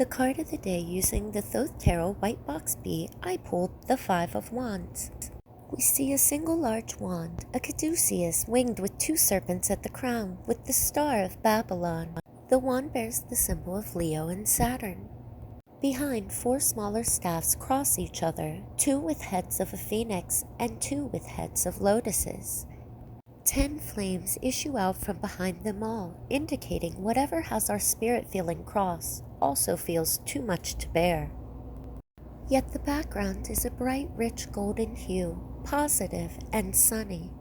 The card of the day using the Thoth Tarot White Box B, I pulled the Five of Wands. We see a single large wand, a caduceus winged with two serpents at the crown, with the Star of Babylon. The wand bears the symbol of Leo and Saturn. Behind, four smaller staffs cross each other, two with heads of a phoenix and two with heads of lotuses. 10 flames issue out from behind them all, indicating whatever has our spirit feeling cross also feels too much to bear. Yet the background is a bright, rich golden hue, positive and sunny.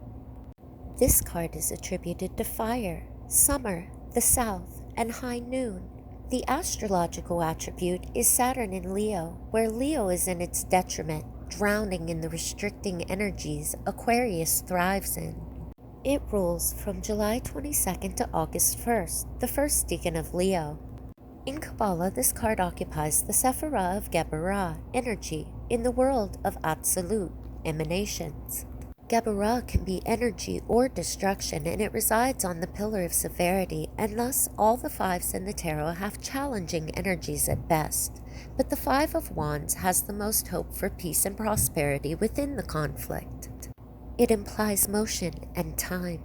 This card is attributed to fire, summer, the south, and high noon. The astrological attribute is Saturn in Leo, where Leo is in its detriment, drowning in the restricting energies Aquarius thrives in. It rules from July 22nd to August 1st, the first decan of Leo. In Kabbalah, this card occupies the Sephirah of Geburah energy in the world of absolute emanations. Geburah can be energy or destruction, and it resides on the pillar of severity, and thus all the fives in the tarot have challenging energies at best. But the Five of Wands has the most hope for peace and prosperity within the conflict. It implies motion and time.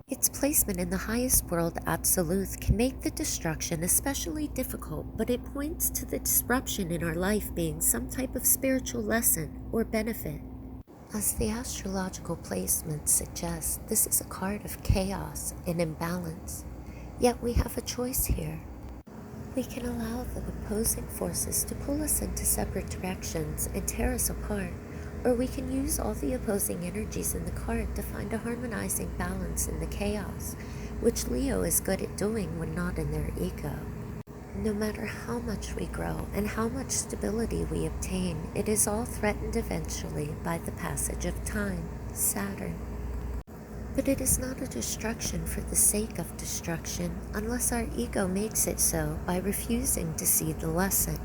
Its placement in the highest world absolute can make the destruction especially difficult, but it points to the disruption in our life being some type of spiritual lesson or benefit. As the astrological placement suggests, this is a card of chaos and imbalance. Yet we have a choice here. We can allow the opposing forces to pull us into separate directions and tear us apart, or we can use all the opposing energies in the card to find a harmonizing balance in the chaos, which Leo is good at doing when not in their ego. No matter how much we grow and how much stability we obtain, it is all threatened eventually by the passage of time, Saturn. But it is not a destruction for the sake of destruction, unless our ego makes it so by refusing to see the lesson.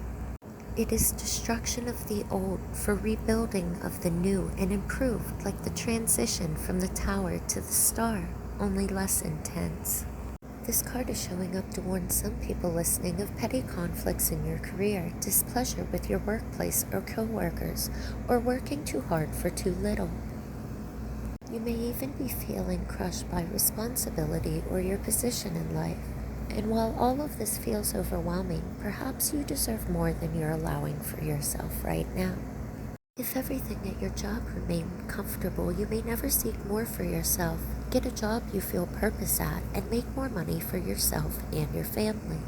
It is destruction of the old for rebuilding of the new and improved, like the transition from the tower to the star, only less intense. This card is showing up to warn some people listening of petty conflicts in your career, displeasure with your workplace or co-workers, or working too hard for too little. You may even be feeling crushed by responsibility or your position in life. And while all of this feels overwhelming, perhaps you deserve more than you're allowing for yourself right now. If everything at your job remained comfortable, you may never seek more for yourself. Get a job you feel purpose at and make more money for yourself and your family.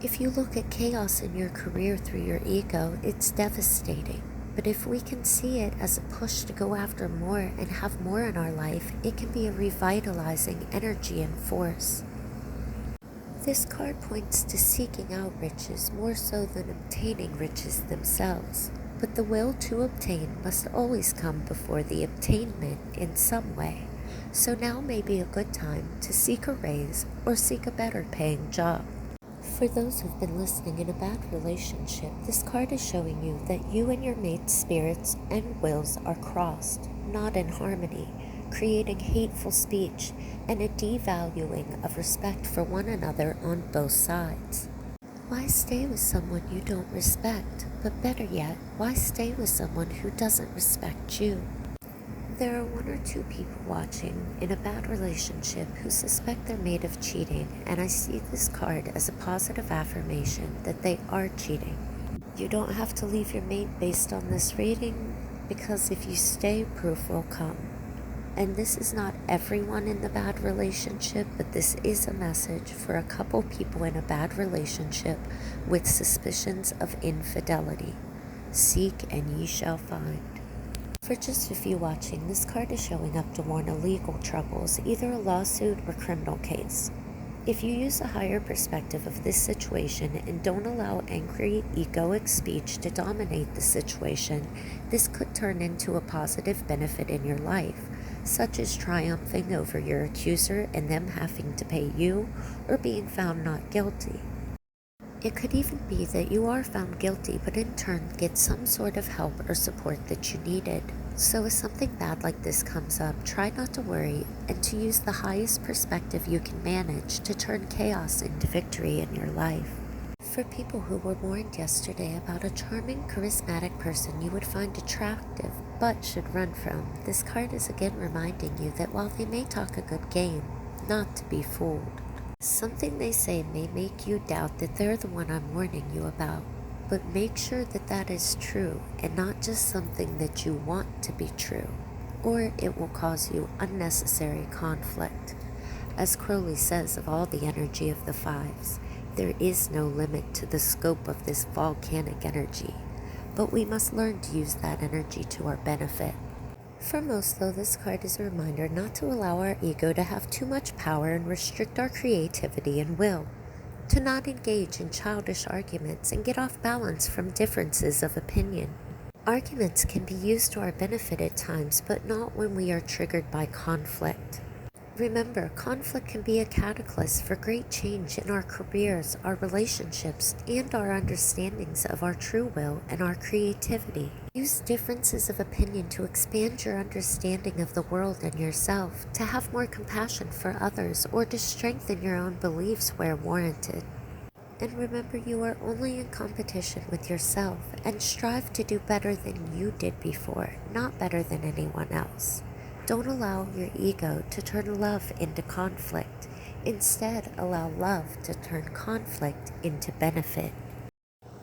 If you look at chaos in your career through your ego, it's devastating. But if we can see it as a push to go after more and have more in our life, it can be a revitalizing energy and force. This card points to seeking out riches more so than obtaining riches themselves, but the will to obtain must always come before the obtainment in some way. So now may be a good time to seek a raise or seek a better paying job. For those who've been listening in a bad relationship, this card is showing you that you and your mate's spirits and wills are crossed, not in harmony, creating hateful speech and a devaluing of respect for one another on both sides. Why stay with someone you don't respect? But better yet, why stay with someone who doesn't respect you? There are one or two people watching in a bad relationship who suspect their mate of cheating, and I see this card as a positive affirmation that they are cheating. You don't have to leave your mate based on this reading, because if you stay, proof will come. And this is not everyone in the bad relationship, but this is a message for a couple people in a bad relationship with suspicions of infidelity. Seek and ye shall find. For just a few watching, this card is showing up to warn of legal troubles, either a lawsuit or criminal case. If you use a higher perspective of this situation and don't allow angry, egoic speech to dominate the situation, this could turn into a positive benefit in your life, such as triumphing over your accuser and them having to pay you, or being found not guilty. It could even be that you are found guilty, but in turn get some sort of help or support that you needed. So if something bad like this comes up, try not to worry and to use the highest perspective you can manage to turn chaos into victory in your life. For people who were warned yesterday about a charming, charismatic person you would find attractive but should run from, this card is again reminding you that while they may talk a good game, not to be fooled. Something they say may make you doubt that they're the one I'm warning you about, but make sure that that is true and not just something that you want to be true, or it will cause you unnecessary conflict. As Crowley says of all the energy of the fives, there is no limit to the scope of this volcanic energy, but we must learn to use that energy to our benefit. For most, though, this card is a reminder not to allow our ego to have too much power and restrict our creativity and will, to not engage in childish arguments and get off balance from differences of opinion. Arguments can be used to our benefit at times, but not when we are triggered by conflict. Remember, conflict can be a catalyst for great change in our careers, our relationships, and our understandings of our true will and our creativity. Use differences of opinion to expand your understanding of the world and yourself, to have more compassion for others, or to strengthen your own beliefs where warranted. And remember, you are only in competition with yourself, and strive to do better than you did before, not better than anyone else. Don't allow your ego to turn love into conflict. Instead, allow love to turn conflict into benefit.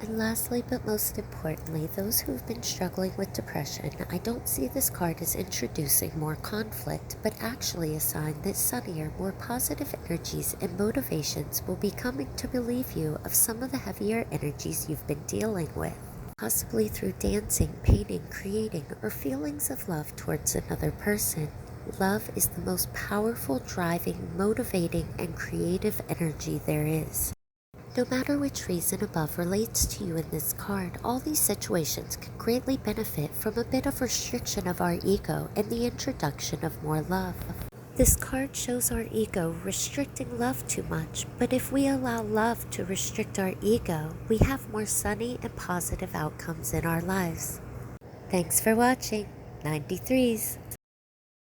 And lastly, but most importantly, those who've been struggling with depression, I don't see this card as introducing more conflict, but actually a sign that sunnier, more positive energies and motivations will be coming to relieve you of some of the heavier energies you've been dealing with. Possibly through dancing, painting, creating, or feelings of love towards another person. Love is the most powerful, driving, motivating, and creative energy there is. No matter which reason above relates to you in this card, all these situations can greatly benefit from a bit of restriction of our ego and the introduction of more love. This card shows our ego restricting love too much, but if we allow love to restrict our ego, we have more sunny and positive outcomes in our lives. Thanks for watching. 93s.